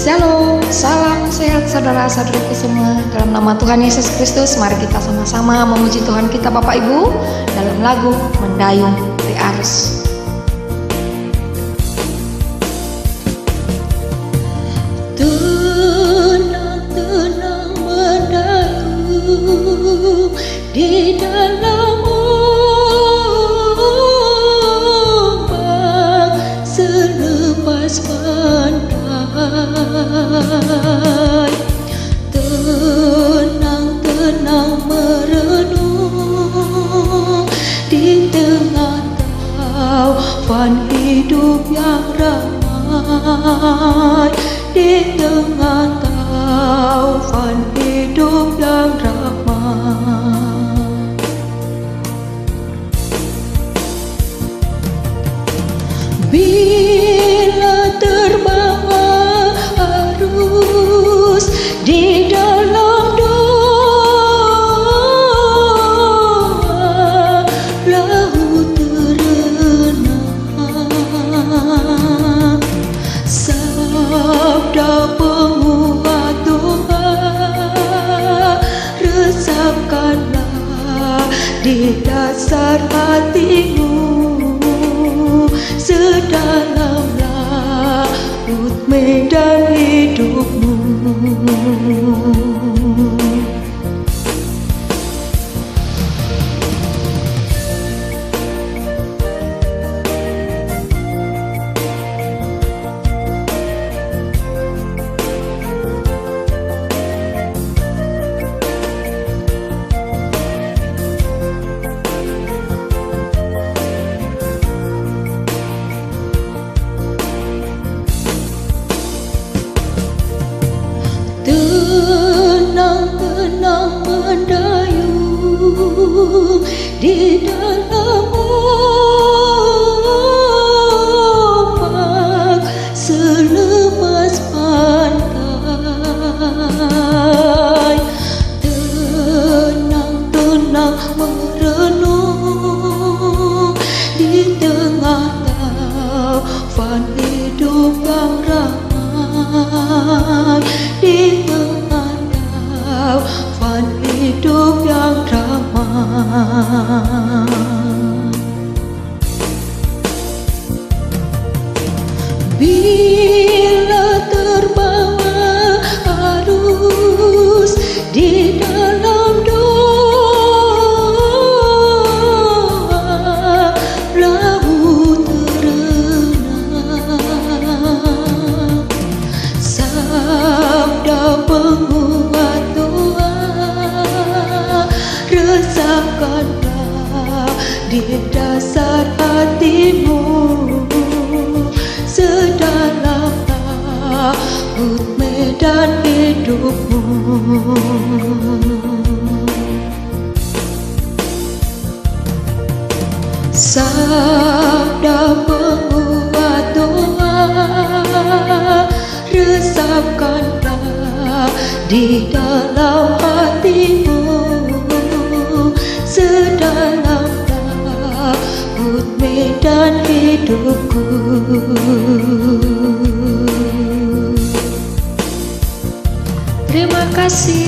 Shalom, salam sehat saudara-saudariku semua. Dalam nama Tuhan Yesus Kristus, mari kita sama-sama memuji Tuhan kita Bapak Ibu dalam lagu Mendayung di Arus. Tenang-tenang mendayung di dalam ombak selepas pandai. Tenang-tenang merenung di tengah taufan hidup yang ramai, di tengah taufan hidup yang ramai. Bila terbawa arus di dalam doa, laut terenang, sabda penguat doa resapkanlah di dasar hatimu, sedalam laut medan hidupmu. Tenang-tenang mendayung di dalam ombak selepas pandai. Tenang-tenang merenung di tengah taufan hidup yang ramai, di tengah taufan hidup yang ramai. Bila terbawa arus di dalam doa, laut terenang, sabda penguat doa resapkanlah di dasar hatimu, sedalam laut medan hidupmu. Sabda penguat doa resapkanlah di dalam hatimu, sedalam laut medan hidupku. Terima kasih